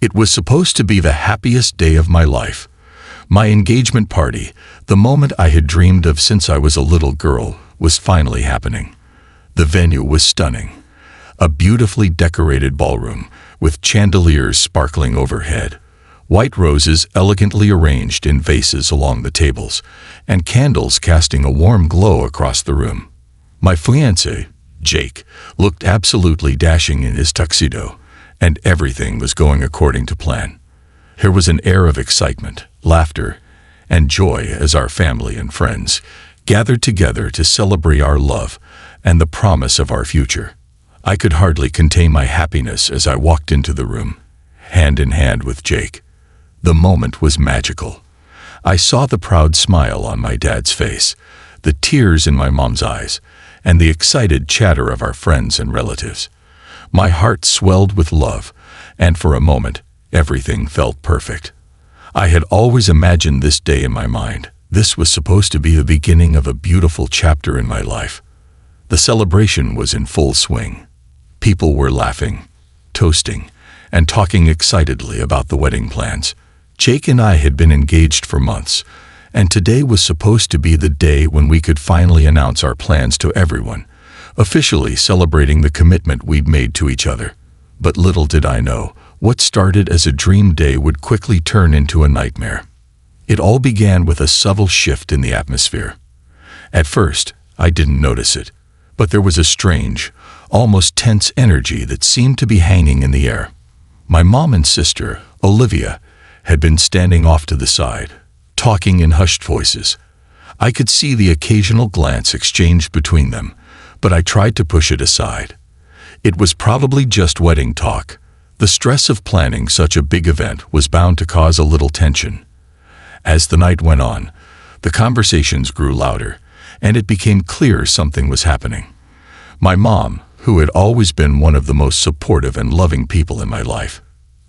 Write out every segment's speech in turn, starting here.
It was supposed to be the happiest day of my life. My engagement party, the moment I had dreamed of since I was a little girl, was finally happening. The venue was stunning. A beautifully decorated ballroom, with chandeliers sparkling overhead, white roses elegantly arranged in vases along the tables, and candles casting a warm glow across the room. My fiancé, Jake, looked absolutely dashing in his tuxedo, and everything was going according to plan. There was an air of excitement, laughter, and joy as our family and friends gathered together to celebrate our love and the promise of our future. I could hardly contain my happiness as I walked into the room, hand in hand with Jake. The moment was magical. I saw the proud smile on my dad's face, the tears in my mom's eyes, and the excited chatter of our friends and relatives. My heart swelled with love, and for a moment, everything felt perfect. I had always imagined this day in my mind. This was supposed to be the beginning of a beautiful chapter in my life. The celebration was in full swing. People were laughing, toasting, and talking excitedly about the wedding plans. Jake and I had been engaged for months, and today was supposed to be the day when we could finally announce our plans to everyone, officially celebrating the commitment we'd made to each other. But little did I know, what started as a dream day would quickly turn into a nightmare. It all began with a subtle shift in the atmosphere. At first, I didn't notice it, but there was a strange, almost tense energy that seemed to be hanging in the air. My mom and sister, Olivia, had been standing off to the side, talking in hushed voices. I could see the occasional glance exchanged between them, but I tried to push it aside. It was probably just wedding talk. The stress of planning such a big event was bound to cause a little tension. As the night went on, the conversations grew louder, and it became clear something was happening. My mom, who had always been one of the most supportive and loving people in my life,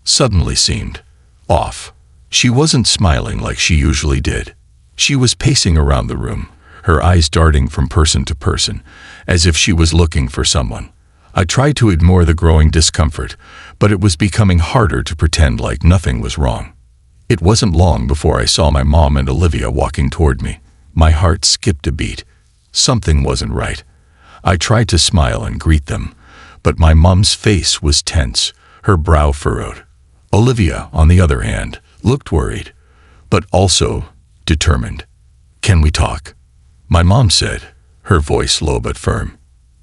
suddenly seemed off. She wasn't smiling like she usually did. She was pacing around the room, her eyes darting from person to person, as if she was looking for someone. I tried to ignore the growing discomfort, but it was becoming harder to pretend like nothing was wrong. It wasn't long before I saw my mom and Olivia walking toward me. My heart skipped a beat. Something wasn't right. I tried to smile and greet them, but my mom's face was tense, her brow furrowed. Olivia, on the other hand, looked worried, but also determined. "Can we talk?" my mom said, her voice low but firm.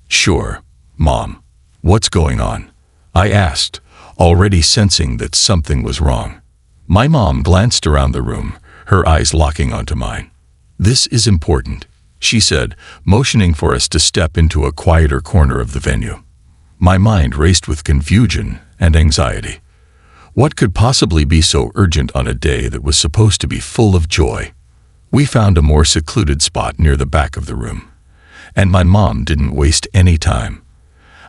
"Sure, Mom. What's going on?" I asked, already sensing that something was wrong. My mom glanced around the room, her eyes locking onto mine. "This is important," she said, motioning for us to step into a quieter corner of the venue. My mind raced with confusion and anxiety. What could possibly be so urgent on a day that was supposed to be full of joy? We found a more secluded spot near the back of the room, and my mom didn't waste any time.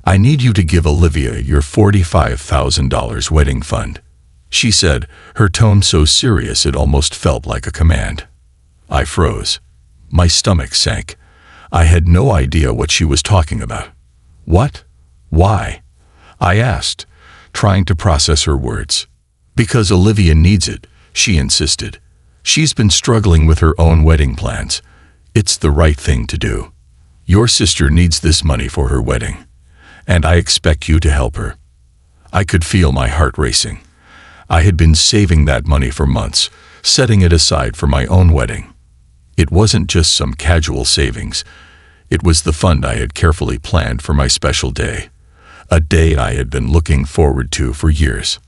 "I need you to give Olivia your $45,000 wedding fund," she said, her tone so serious it almost felt like a command. I froze. My stomach sank. I had no idea what she was talking about. "What? Why?" I asked, trying to process her words. "Because Olivia needs it," she insisted. "She's been struggling with her own wedding plans. It's the right thing to do. Your sister needs this money for her wedding, and I expect you to help her." I could feel my heart racing. I had been saving that money for months, setting it aside for my own wedding. It wasn't just some casual savings. It was the fund I had carefully planned for my special day, a day I had been looking forward to for years.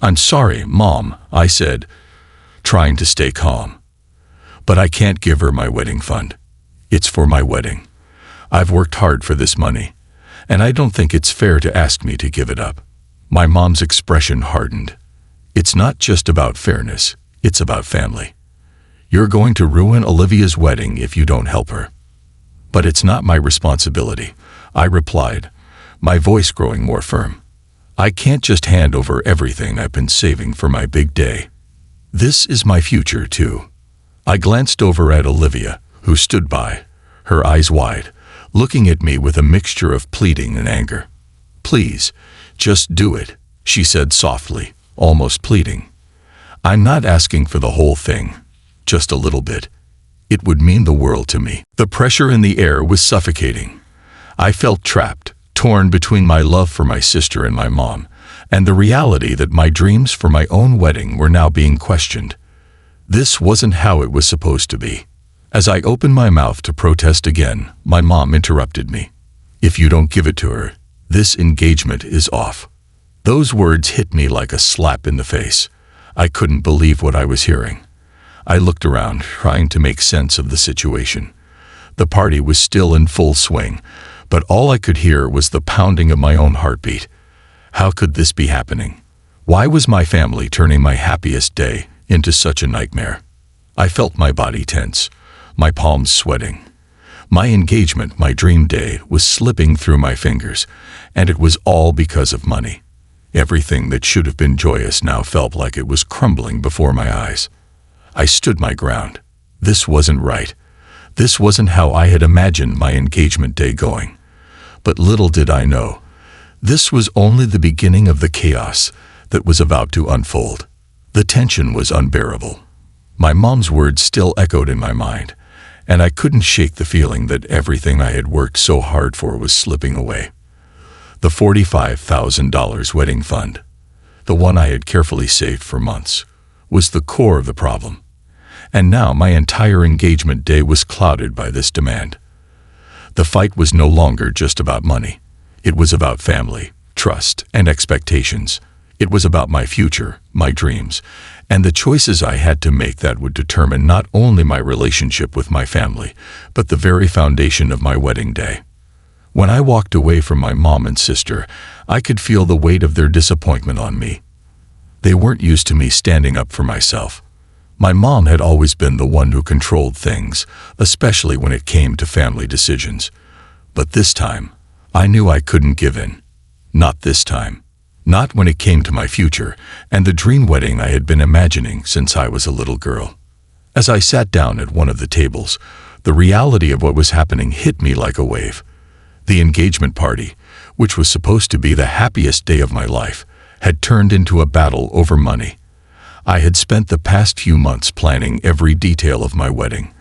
"I'm sorry, Mom," I said, trying to stay calm, "but I can't give her my wedding fund. It's for my wedding. I've worked hard for this money, and I don't think it's fair to ask me to give it up." My mom's expression hardened. "It's not just about fairness, it's about family. You're going to ruin Olivia's wedding if you don't help her." "But it's not my responsibility," I replied, my voice growing more firm. "I can't just hand over everything I've been saving for my big day. This is my future, too." I glanced over at Olivia, who stood by, her eyes wide, looking at me with a mixture of pleading and anger. "Please, just do it," she said softly, almost pleading. "I'm not asking for the whole thing, just a little bit. It would mean the world to me." The pressure in the air was suffocating. I felt trapped, torn between my love for my sister and my mom, and the reality that my dreams for my own wedding were now being questioned. This wasn't how it was supposed to be. As I opened my mouth to protest again, my mom interrupted me. "If you don't give it to her, this engagement is off." Those words hit me like a slap in the face. I couldn't believe what I was hearing. I looked around, trying to make sense of the situation. The party was still in full swing, but all I could hear was the pounding of my own heartbeat. How could this be happening? Why was my family turning my happiest day into such a nightmare? I felt my body tense, my palms sweating. My engagement, my dream day, was slipping through my fingers, and it was all because of money. Everything that should have been joyous now felt like it was crumbling before my eyes. I stood my ground. This wasn't right. This wasn't how I had imagined my engagement day going. But little did I know, this was only the beginning of the chaos that was about to unfold. The tension was unbearable. My mom's words still echoed in my mind, and I couldn't shake the feeling that everything I had worked so hard for was slipping away. The $45,000 wedding fund, the one I had carefully saved for months, was the core of the problem. And now my entire engagement day was clouded by this demand. The fight was no longer just about money. It was about family, trust, and expectations. It was about my future, my dreams, and the choices I had to make that would determine not only my relationship with my family, but the very foundation of my wedding day. When I walked away from my mom and sister, I could feel the weight of their disappointment on me. They weren't used to me standing up for myself. My mom had always been the one who controlled things, especially when it came to family decisions. But this time, I knew I couldn't give in. Not this time. Not when it came to my future and the dream wedding I had been imagining since I was a little girl. As I sat down at one of the tables, the reality of what was happening hit me like a wave. The engagement party, which was supposed to be the happiest day of my life, had turned into a battle over money. I had spent the past few months planning every detail of my wedding,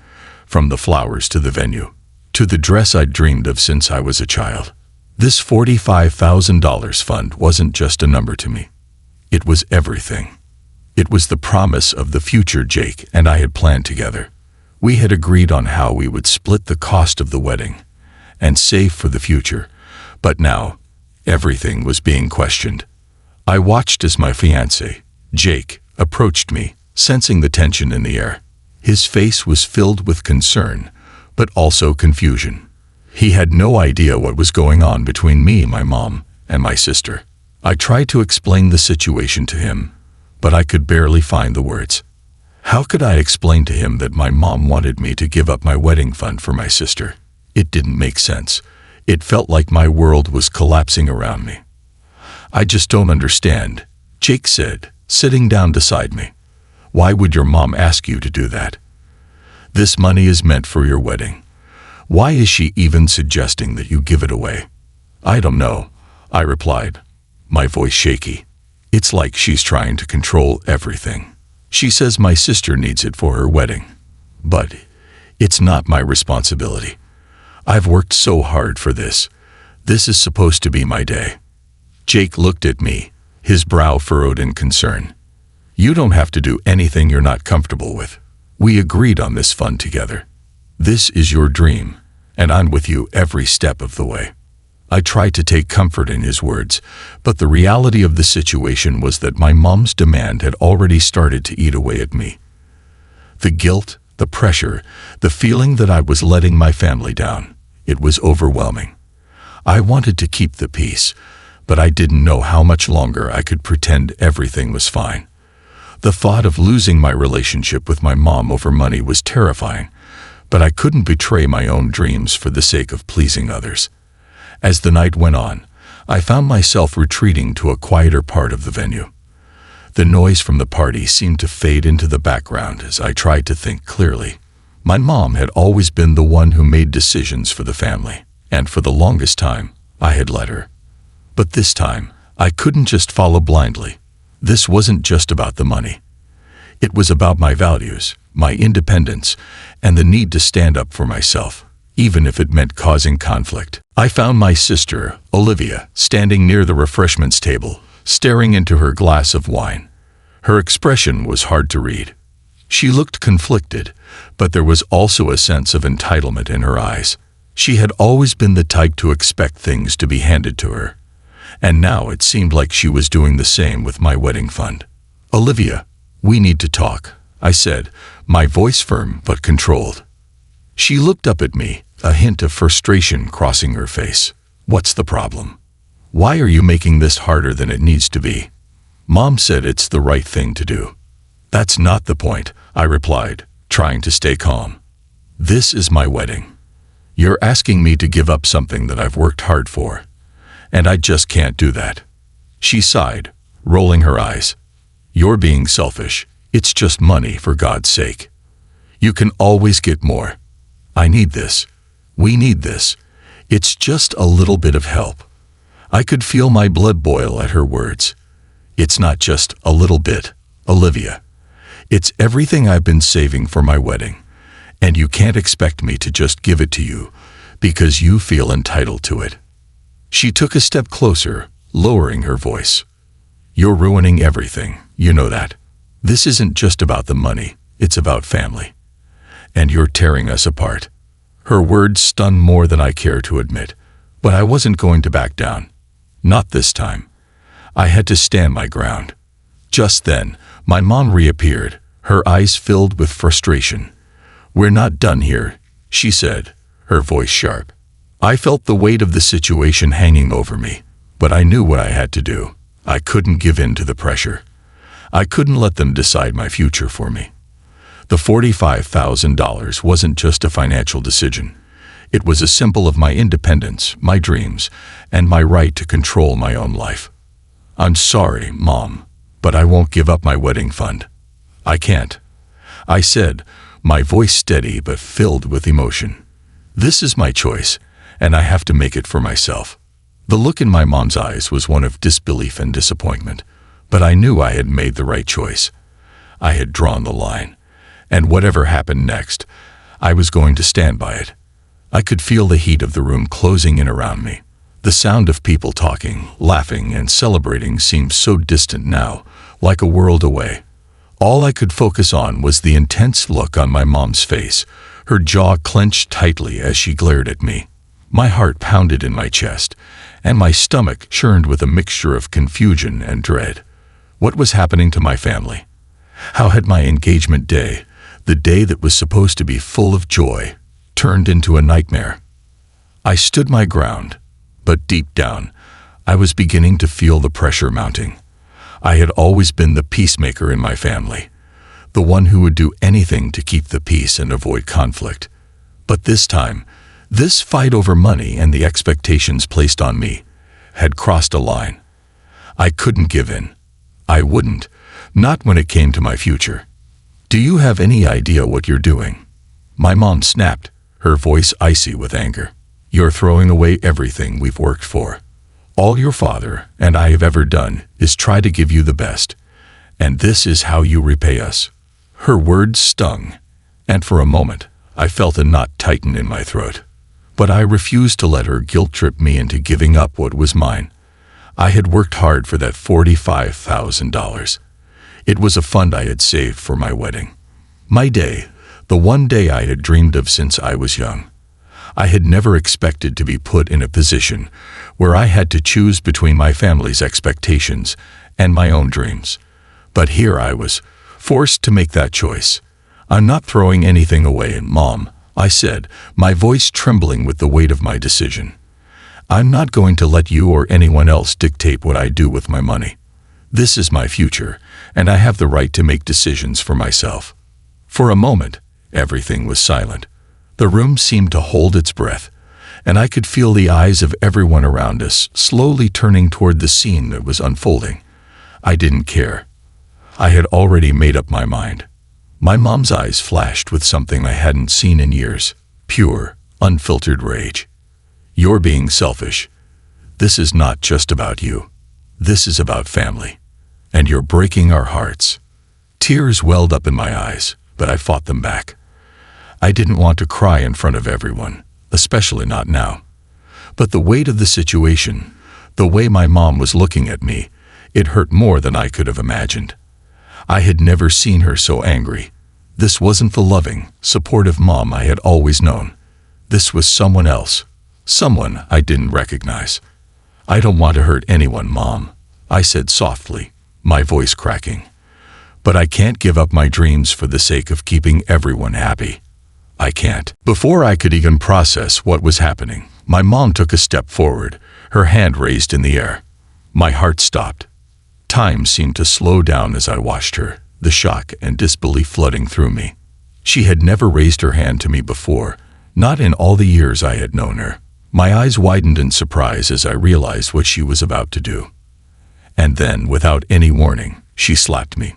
from the flowers to the venue, to the dress I'd dreamed of since I was a child. This $45,000 fund wasn't just a number to me. It was everything. It was the promise of the future Jake and I had planned together. We had agreed on how we would split the cost of the wedding and save for the future, but now everything was being questioned. I watched as my fiancé, Jake, approached me, sensing the tension in the air. His face was filled with concern, but also confusion. He had no idea what was going on between me, my mom, and my sister. I tried to explain the situation to him, but I could barely find the words. How could I explain to him that my mom wanted me to give up my wedding fund for my sister? It didn't make sense. It felt like my world was collapsing around me. "I just don't understand," Jake said, sitting down beside me. "Why would your mom ask you to do that? This money is meant for your wedding. Why is she even suggesting that you give it away?" "I don't know," I replied, my voice shaky. "It's like she's trying to control everything. She says my sister needs it for her wedding. But it's not my responsibility. I've worked so hard for this. This is supposed to be my day." Jake looked at me, his brow furrowed in concern. "You don't have to do anything you're not comfortable with. We agreed on this fund together. This is your dream, and I'm with you every step of the way." I tried to take comfort in his words, but the reality of the situation was that my mom's demand had already started to eat away at me. The guilt, the pressure, the feeling that I was letting my family down, it was overwhelming. I wanted to keep the peace, but I didn't know how much longer I could pretend everything was fine. The thought of losing my relationship with my mom over money was terrifying, but I couldn't betray my own dreams for the sake of pleasing others. As the night went on, I found myself retreating to a quieter part of the venue. The noise from the party seemed to fade into the background as I tried to think clearly. My mom had always been the one who made decisions for the family, and for the longest time, I had let her. But this time, I couldn't just follow blindly. This wasn't just about the money. It was about my values, my independence, and the need to stand up for myself, even if it meant causing conflict. I found my sister, Olivia, standing near the refreshments table, staring into her glass of wine. Her expression was hard to read. She looked conflicted, but there was also a sense of entitlement in her eyes. She had always been the type to expect things to be handed to her, and now it seemed like she was doing the same with my wedding fund. "Olivia, we need to talk," I said, my voice firm but controlled. She looked up at me, a hint of frustration crossing her face. "What's the problem? Why are you making this harder than it needs to be? Mom said it's the right thing to do." "That's not the point," I replied, trying to stay calm. "This is my wedding. You're asking me to give up something that I've worked hard for, and I just can't do that." She sighed, rolling her eyes. "You're being selfish. It's just money, for God's sake. You can always get more. I need this. We need this. It's just a little bit of help." I could feel my blood boil at her words. "It's not just a little bit, Olivia. It's everything I've been saving for my wedding, and you can't expect me to just give it to you because you feel entitled to it." She took a step closer, lowering her voice. "You're ruining everything, you know that. This isn't just about the money, it's about family. And you're tearing us apart." Her words stung more than I care to admit, but I wasn't going to back down. Not this time. I had to stand my ground. Just then, my mom reappeared, her eyes filled with frustration. "We're not done here," she said, her voice sharp. I felt the weight of the situation hanging over me, but I knew what I had to do. I couldn't give in to the pressure. I couldn't let them decide my future for me. The $45,000 wasn't just a financial decision. It was a symbol of my independence, my dreams, and my right to control my own life. "I'm sorry, Mom, but I won't give up my wedding fund. I can't," I said, my voice steady but filled with emotion. "This is my choice, and I have to make it for myself." The look in my mom's eyes was one of disbelief and disappointment, but I knew I had made the right choice. I had drawn the line, and whatever happened next, I was going to stand by it. I could feel the heat of the room closing in around me. The sound of people talking, laughing, and celebrating seemed so distant now, like a world away. All I could focus on was the intense look on my mom's face, her jaw clenched tightly as she glared at me. My heart pounded in my chest, and my stomach churned with a mixture of confusion and dread. What was happening to my family? How had my engagement day, the day that was supposed to be full of joy, turned into a nightmare? I stood my ground, but deep down, I was beginning to feel the pressure mounting. I had always been the peacemaker in my family, the one who would do anything to keep the peace and avoid conflict. But this time, this fight over money and the expectations placed on me had crossed a line. I couldn't give in. I wouldn't, not when it came to my future. "Do you have any idea what you're doing?" My mom snapped, her voice icy with anger. "You're throwing away everything we've worked for. All your father and I have ever done is try to give you the best, and this is how you repay us." Her words stung, and for a moment, I felt a knot tighten in my throat. But I refused to let her guilt-trip me into giving up what was mine. I had worked hard for that $45,000. It was a fund I had saved for my wedding. My day, the one day I had dreamed of since I was young. I had never expected to be put in a position where I had to choose between my family's expectations and my own dreams. But here I was, forced to make that choice. "I'm not throwing anything away, Mom," I said, my voice trembling with the weight of my decision. "I'm not going to let you or anyone else dictate what I do with my money. This is my future, and I have the right to make decisions for myself." For a moment, everything was silent. The room seemed to hold its breath, and I could feel the eyes of everyone around us slowly turning toward the scene that was unfolding. I didn't care. I had already made up my mind. My mom's eyes flashed with something I hadn't seen in years, pure, unfiltered rage. "You're being selfish. This is not just about you. This is about family. and you're breaking our hearts." Tears welled up in my eyes, but I fought them back. I didn't want to cry in front of everyone, especially not now. But the weight of the situation, the way my mom was looking at me, it hurt more than I could have imagined. I had never seen her so angry. This wasn't the loving, supportive mom I had always known. This was someone else, someone I didn't recognize. "I don't want to hurt anyone, Mom," I said softly, my voice cracking. "But I can't give up my dreams for the sake of keeping everyone happy. I can't." Before I could even process what was happening, my mom took a step forward, her hand raised in the air. My heart stopped. Time seemed to slow down as I watched her, the shock and disbelief flooding through me. She had never raised her hand to me before, not in all the years I had known her. My eyes widened in surprise as I realized what she was about to do. And then, without any warning, she slapped me.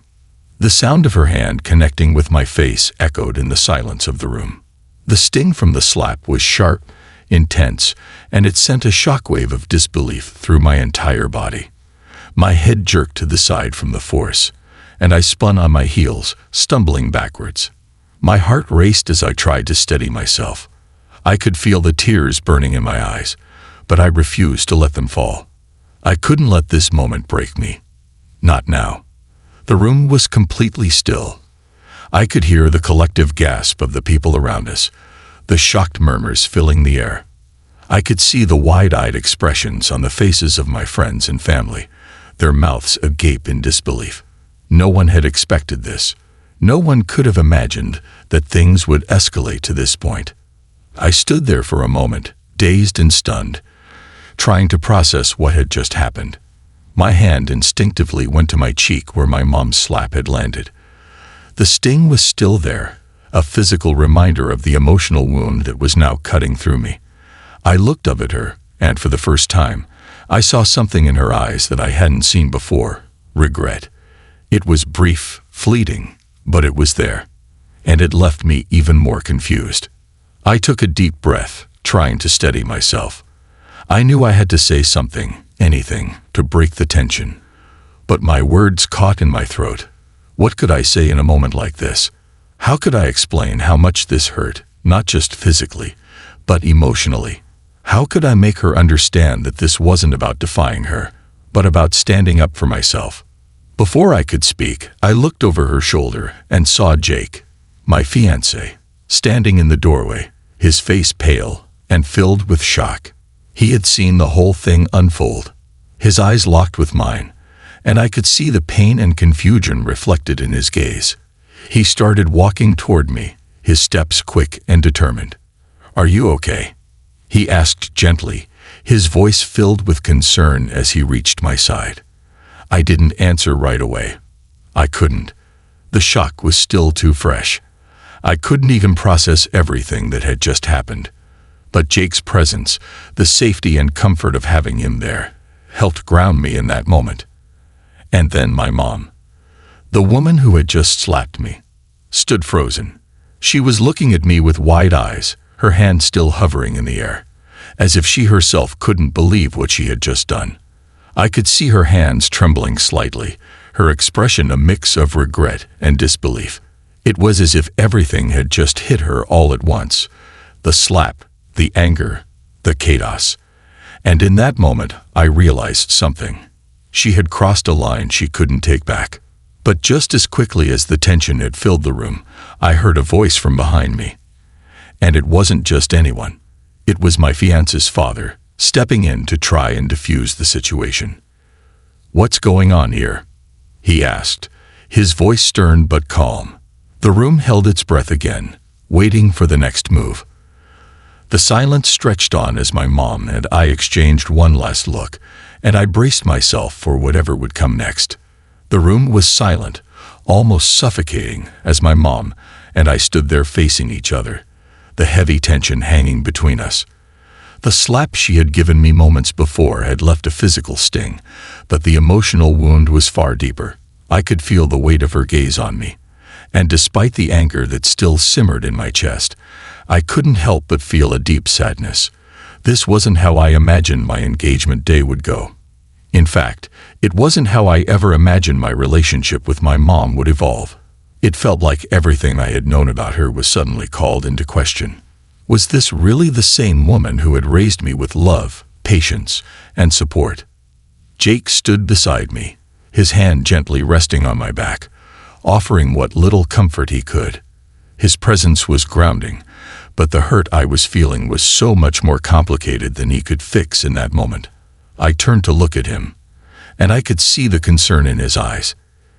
The sound of her hand connecting with my face echoed in the silence of the room. The sting from the slap was sharp, intense, and it sent a shockwave of disbelief through my entire body. My head jerked to the side from the force, and I spun on my heels, stumbling backwards. My heart raced as I tried to steady myself. I could feel the tears burning in my eyes, but I refused to let them fall. I couldn't let this moment break me. Not now. The room was completely still. I could hear the collective gasp of the people around us, the shocked murmurs filling the air. I could see the wide-eyed expressions on the faces of my friends and family, their mouths agape in disbelief. No one had expected this. No one could have imagined that things would escalate to this point. I stood there for a moment, dazed and stunned, trying to process what had just happened. My hand instinctively went to my cheek where my mom's slap had landed. The sting was still there, a physical reminder of the emotional wound that was now cutting through me. I looked up at her, and for the first time, I saw something in her eyes that I hadn't seen before: regret. It was brief, fleeting, but it was there, and it left me even more confused. I took a deep breath, trying to steady myself. I knew I had to say something, anything, to break the tension. But my words caught in my throat. What could I say in a moment like this? How could I explain how much this hurt, not just physically, but emotionally? How could I make her understand that this wasn't about defying her, but about standing up for myself? Before I could speak, I looked over her shoulder and saw Jake, my fiancé, standing in the doorway, his face pale and filled with shock. He had seen the whole thing unfold. His eyes locked with mine, and I could see the pain and confusion reflected in his gaze. He started walking toward me, his steps quick and determined. "Are you okay?" he asked gently, his voice filled with concern as he reached my side. I didn't answer right away. I couldn't. The shock was still too fresh. I couldn't even process everything that had just happened. But Jake's presence, the safety and comfort of having him there, helped ground me in that moment. And then my mom, the woman who had just slapped me, stood frozen. She was looking at me with wide eyes, her hand still hovering in the air, as if she herself couldn't believe what she had just done. I could see her hands trembling slightly, her expression a mix of regret and disbelief. It was as if everything had just hit her all at once. The slap, the anger, the chaos. And in that moment, I realized something. She had crossed a line she couldn't take back. But just as quickly as the tension had filled the room, I heard a voice from behind me. And it wasn't just anyone. It was my fiance's father, stepping in to try and defuse the situation. "What's going on here?" he asked, his voice stern but calm. The room held its breath again, waiting for the next move. The silence stretched on as my mom and I exchanged one last look, and I braced myself for whatever would come next. The room was silent, almost suffocating, as my mom and I stood there facing each other, the heavy tension hanging between us. The slap she had given me moments before had left a physical sting, but the emotional wound was far deeper. I could feel the weight of her gaze on me, and despite the anger that still simmered in my chest, I couldn't help but feel a deep sadness. This wasn't how I imagined my engagement day would go. In fact, it wasn't how I ever imagined my relationship with my mom would evolve. It felt like everything I had known about her was suddenly called into question. Was this really the same woman who had raised me with love, patience, and support? Jake stood beside me, his hand gently resting on my back, offering what little comfort he could. His presence was grounding, but the hurt I was feeling was so much more complicated than he could fix in that moment. I turned to look at him, and I could see the concern in his eyes.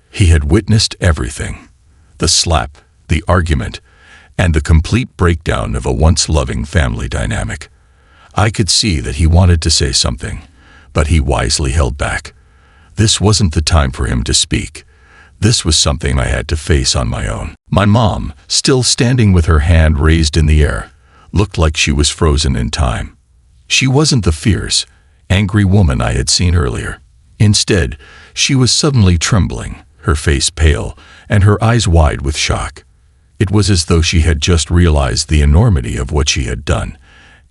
He had witnessed everything: the slap, the argument, and the complete breakdown of a once loving family dynamic. I could see that he wanted to say something, but he wisely held back. This wasn't the time for him to speak. This was something I had to face on my own. My mom, still standing with her hand raised in the air, looked like she was frozen in time. She wasn't the fierce, angry woman I had seen earlier. Instead, she was suddenly trembling, her face pale, and her eyes wide with shock. It was as though she had just realized the enormity of what she had done,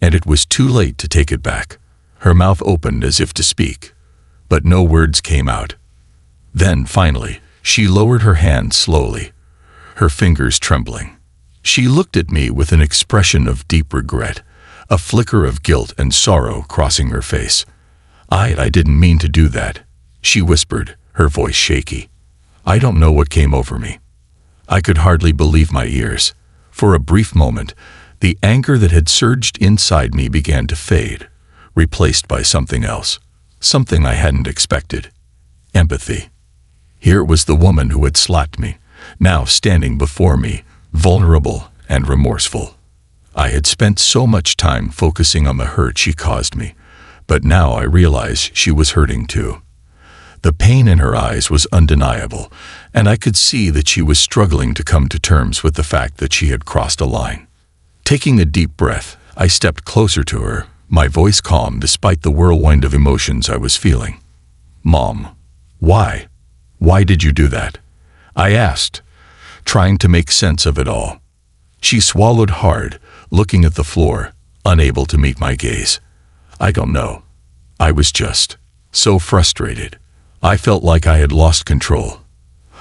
and it was too late to take it back. Her mouth opened as if to speak, but no words came out. Then, finally, she lowered her hand slowly, her fingers trembling. She looked at me with an expression of deep regret, a flicker of guilt and sorrow crossing her face. I didn't mean to do that," she whispered, her voice shaky. I don't know what came over me. I could hardly believe my ears. For a brief moment, the anger that had surged inside me began to fade, replaced by something else, something I hadn't expected: empathy. Here was the woman who had slapped me, now standing before me, vulnerable and remorseful. I had spent so much time focusing on the hurt she caused me, but now I realized she was hurting too. The pain in her eyes was undeniable, and I could see that she was struggling to come to terms with the fact that she had crossed a line. Taking a deep breath, I stepped closer to her, my voice calm despite the whirlwind of emotions I was feeling. "Mom, why? Why did you do that?" I asked, trying to make sense of it all. She swallowed hard, looking at the floor, unable to meet my gaze. "I don't know. I was just so frustrated. I felt like I had lost control.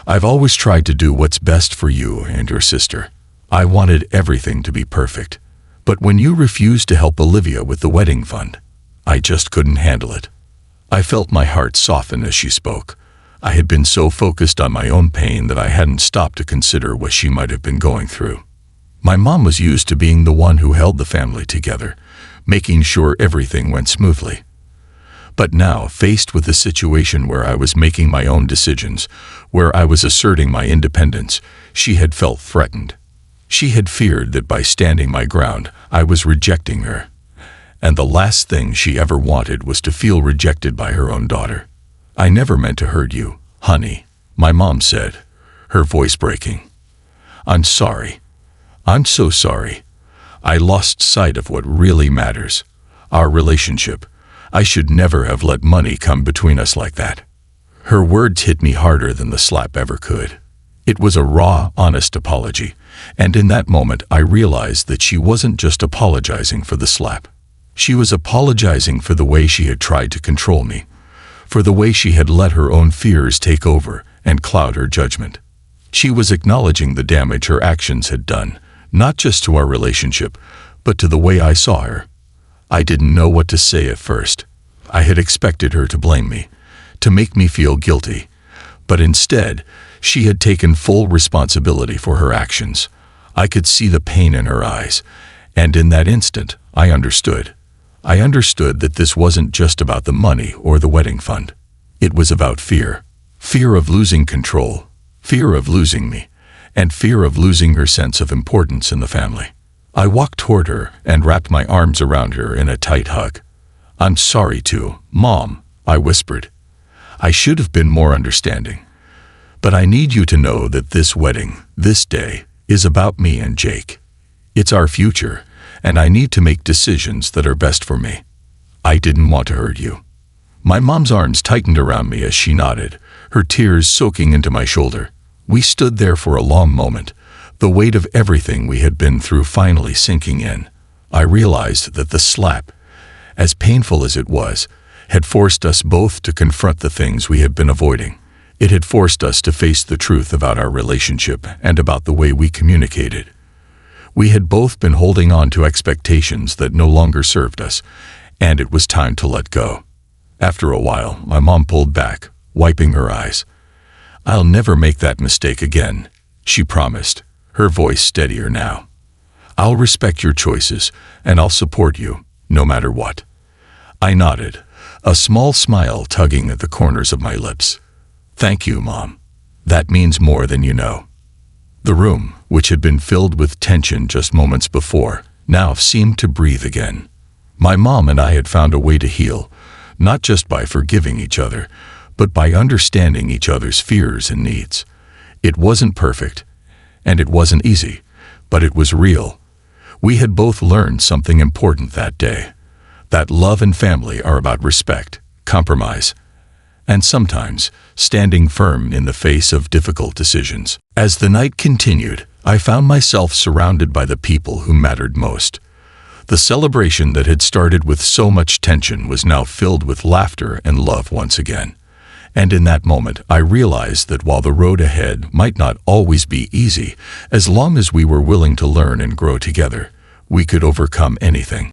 I've always tried to do what's best for you and your sister. I wanted everything to be perfect. But when you refused to help Olivia with the wedding fund, I just couldn't handle it." I felt my heart soften as she spoke. I had been so focused on my own pain that I hadn't stopped to consider what she might have been going through. My mom was used to being the one who held the family together, making sure everything went smoothly. But now, faced with a situation where I was making my own decisions, where I was asserting my independence, she had felt threatened. She had feared that by standing my ground, I was rejecting her. And the last thing she ever wanted was to feel rejected by her own daughter. "I never meant to hurt you, honey," my mom said, her voice breaking. "I'm sorry. I'm so sorry. I lost sight of what really matters: our relationship. I should never have let money come between us like that." Her words hit me harder than the slap ever could. It was a raw, honest apology, and in that moment I realized that she wasn't just apologizing for the slap. She was apologizing for the way she had tried to control me, for the way she had let her own fears take over and cloud her judgment. She was acknowledging the damage her actions had done, not just to our relationship, but to the way I saw her. I didn't know what to say at first. I had expected her to blame me, to make me feel guilty, but instead, she had taken full responsibility for her actions. I could see the pain in her eyes, and in that instant, I understood. I understood that this wasn't just about the money or the wedding fund. It was about fear. Fear of losing control, fear of losing me, and fear of losing her sense of importance in the family. I walked toward her and wrapped my arms around her in a tight hug. "I'm sorry too, Mom," I whispered. "I should have been more understanding. But I need you to know that this wedding, this day, is about me and Jake. It's our future, and I need to make decisions that are best for me. I didn't want to hurt you." My mom's arms tightened around me as she nodded, her tears soaking into my shoulder. We stood there for a long moment, the weight of everything we had been through finally sinking in. I realized that the slap, as painful as it was, had forced us both to confront the things we had been avoiding. It had forced us to face the truth about our relationship and about the way we communicated. We had both been holding on to expectations that no longer served us, and it was time to let go. After a while, my mom pulled back, wiping her eyes. "I'll never make that mistake again," she promised, her voice steadier now. "I'll respect your choices, and I'll support you, no matter what." I nodded, a small smile tugging at the corners of my lips. "Thank you, Mom. That means more than you know." The room, which had been filled with tension just moments before, now seemed to breathe again. My mom and I had found a way to heal, not just by forgiving each other, but by understanding each other's fears and needs. It wasn't perfect, and it wasn't easy, but it was real. We had both learned something important that day, that love and family are about respect, compromise, and sometimes standing firm in the face of difficult decisions. As the night continued, I found myself surrounded by the people who mattered most. The celebration that had started with so much tension was now filled with laughter and love once again. And in that moment, I realized that while the road ahead might not always be easy, as long as we were willing to learn and grow together, we could overcome anything.